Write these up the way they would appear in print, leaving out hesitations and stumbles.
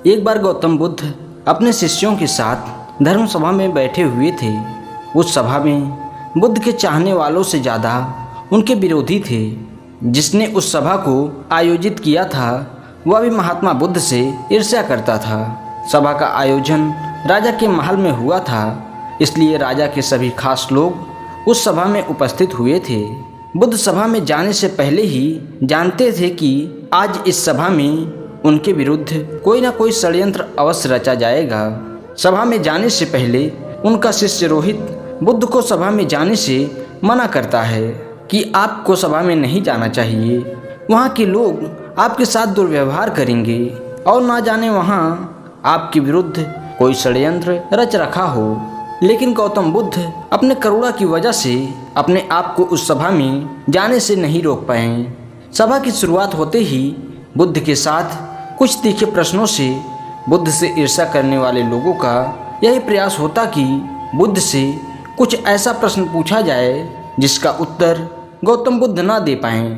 एक बार गौतम बुद्ध अपने शिष्यों के साथ धर्म सभा में बैठे हुए थे। उस सभा में बुद्ध के चाहने वालों से ज़्यादा उनके विरोधी थे। जिसने उस सभा को आयोजित किया था वह भी महात्मा बुद्ध से ईर्ष्या करता था। सभा का आयोजन राजा के महल में हुआ था, इसलिए राजा के सभी खास लोग उस सभा में उपस्थित हुए थे। बुद्ध सभा में जाने से पहले ही जानते थे कि आज इस सभा में उनके विरुद्ध कोई ना कोई षड्यंत्र अवश्य रचा जाएगा। सभा में जाने से पहले उनका शिष्य रोहित बुद्ध को सभा में जाने से मना करता है कि आपको सभा में नहीं जाना चाहिए, वहाँ के लोग आपके साथ दुर्व्यवहार करेंगे और ना जाने वहाँ आपके विरुद्ध कोई षड्यंत्र रच रखा हो। लेकिन गौतम बुद्ध अपने करुणा की वजह से अपने आप को उस सभा में जाने से नहीं रोक पाए। सभा की शुरुआत होते ही बुद्ध के साथ कुछ तीखे प्रश्नों से बुद्ध से ईर्ष्या करने वाले लोगों का यही प्रयास होता कि बुद्ध से कुछ ऐसा प्रश्न पूछा जाए जिसका उत्तर गौतम बुद्ध ना दे पाएं।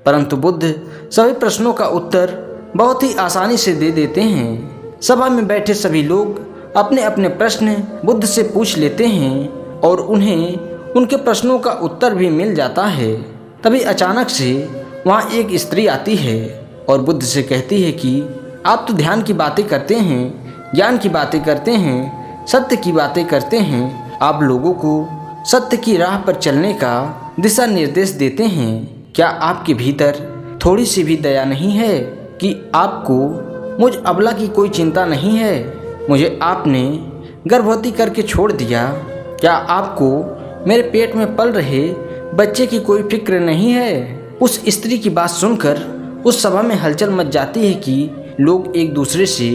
परंतु बुद्ध सभी प्रश्नों का उत्तर बहुत ही आसानी से दे देते हैं। सभा में बैठे सभी लोग अपने अपने प्रश्न बुद्ध से पूछ लेते हैं और उन्हें उनके प्रश्नों का उत्तर भी मिल जाता है। तभी अचानक से वहाँ एक स्त्री आती है और बुद्ध से कहती है कि आप तो ध्यान की बातें करते हैं, ज्ञान की बातें करते हैं, सत्य की बातें करते हैं, आप लोगों को सत्य की राह पर चलने का दिशा निर्देश देते हैं। क्या आपके भीतर थोड़ी सी भी दया नहीं है कि आपको मुझ अबला की कोई चिंता नहीं है? मुझे आपने गर्भवती करके छोड़ दिया। क्या आपको मेरे पेट में पल रहे बच्चे की कोई फिक्र नहीं है? उस स्त्री की बात सुनकर उस सभा में हलचल मच जाती है कि लोग एक दूसरे से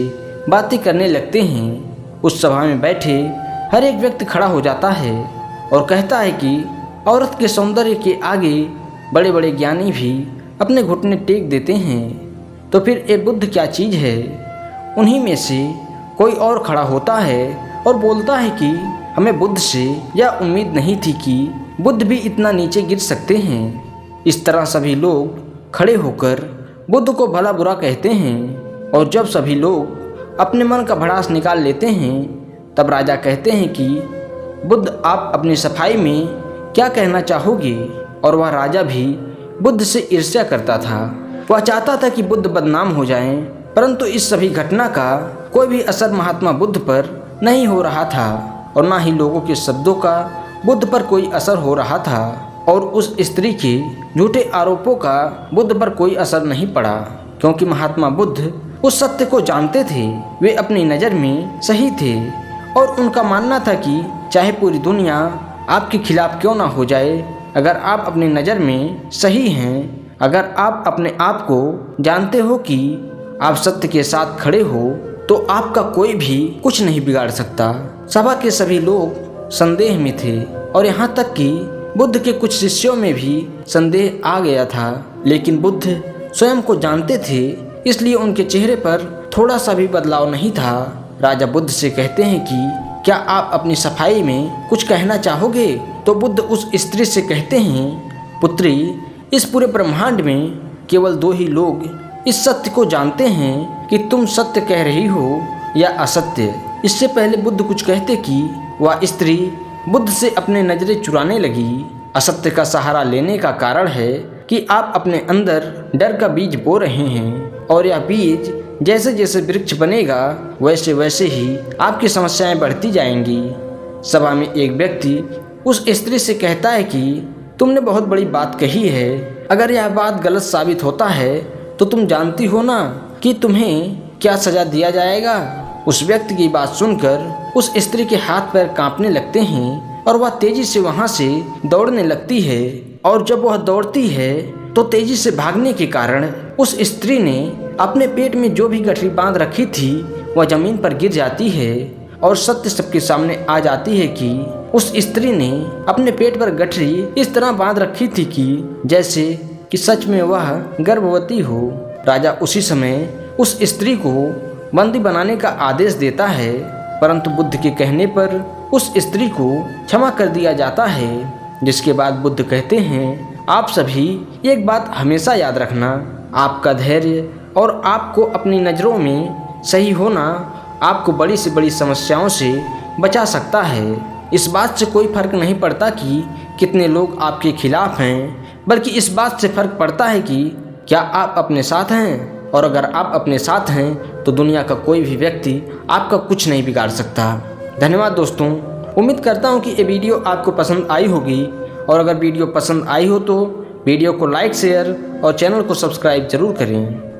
बातें करने लगते हैं। उस सभा में बैठे हर एक व्यक्ति खड़ा हो जाता है और कहता है कि औरत के सौंदर्य के आगे बड़े बड़े ज्ञानी भी अपने घुटने टेक देते हैं। तो फिर ये बुद्ध क्या चीज़ है? उन्हीं में से कोई और खड़ा होता है और बोलता है कि हमें बुद्ध से यह उम्मीद नहीं थी कि बुद्ध भी इतना नीचे गिर सकते हैं। इस तरह सभी लोग खड़े होकर बुद्ध को भला बुरा कहते हैं और जब सभी लोग अपने मन का भड़ास निकाल लेते हैं तब राजा कहते हैं कि बुद्ध आप अपनी सफाई में क्या कहना चाहोगे? और वह राजा भी बुद्ध से ईर्ष्या करता था। वह चाहता था कि बुद्ध बदनाम हो जाएं, परंतु इस सभी घटना का कोई भी असर महात्मा बुद्ध पर नहीं हो रहा था और ना ही लोगों के शब्दों का बुद्ध पर कोई असर हो रहा था और उस स्त्री के झूठे आरोपों का बुद्ध पर कोई असर नहीं पड़ा, क्योंकि महात्मा बुद्ध उस सत्य को जानते थे। वे अपनी नज़र में सही थे और उनका मानना था कि चाहे पूरी दुनिया आपके खिलाफ क्यों ना हो जाए, अगर आप अपनी नज़र में सही हैं, अगर आप अपने आप को जानते हो कि आप सत्य के साथ खड़े हो, तो आपका कोई भी कुछ नहीं बिगाड़ सकता। सभा के सभी लोग संदेह में थे और यहाँ तक कि बुद्ध के कुछ शिष्यों में भी संदेह आ गया था। लेकिन बुद्ध स्वयं को जानते थे, इसलिए उनके चेहरे पर थोड़ा सा भी बदलाव नहीं था। राजा बुद्ध से कहते हैं कि क्या आप अपनी सफाई में कुछ कहना चाहोगे? तो बुद्ध उस स्त्री से कहते हैं, पुत्री, इस पूरे ब्रह्मांड में केवल दो ही लोग इस सत्य को जानते हैं कि तुम सत्य कह रही हो या असत्य। इससे पहले बुद्ध कुछ कहते कि वह स्त्री बुद्ध से अपने नजरें चुराने लगी। असत्य का सहारा लेने का कारण है कि आप अपने अंदर डर का बीज बो रहे हैं और यह बीज जैसे जैसे वृक्ष बनेगा वैसे वैसे ही आपकी समस्याएं बढ़ती जाएंगी। सभा में एक व्यक्ति उस स्त्री से कहता है कि तुमने बहुत बड़ी बात कही है। अगर यह बात गलत साबित होता है तो तुम जानती हो ना कि तुम्हें क्या सजा दिया जाएगा। उस व्यक्ति की बात सुनकर उस स्त्री के हाथ पैर कांपने लगते हैं और वह तेजी से वहां से दौड़ने लगती है और जब वह दौड़ती है तो तेजी से भागने के कारण उस स्त्री ने अपने पेट में जो भी गठरी बांध रखी थी वह जमीन पर गिर जाती है और सत्य सबके सामने आ जाती है कि उस स्त्री ने अपने पेट पर गठरी इस तरह बांध रखी थी कि जैसे कि सच में वह गर्भवती हो। राजा उसी समय उस स्त्री को बंदी बनाने का आदेश देता है, परंतु बुद्ध के कहने पर उस स्त्री को क्षमा कर दिया जाता है। जिसके बाद बुद्ध कहते हैं, आप सभी एक बात हमेशा याद रखना, आपका धैर्य और आपको अपनी नज़रों में सही होना आपको बड़ी से बड़ी समस्याओं से बचा सकता है। इस बात से कोई फर्क नहीं पड़ता कि कितने लोग आपके खिलाफ हैं, बल्कि इस बात से फर्क पड़ता है कि क्या आप अपने साथ हैं। और अगर आप अपने साथ हैं तो दुनिया का कोई भी व्यक्ति आपका कुछ नहीं बिगाड़ सकता। धन्यवाद दोस्तों। उम्मीद करता हूँ कि ये वीडियो आपको पसंद आई होगी, और अगर वीडियो पसंद आई हो तो वीडियो को लाइक, शेयर और चैनल को सब्सक्राइब जरूर करें।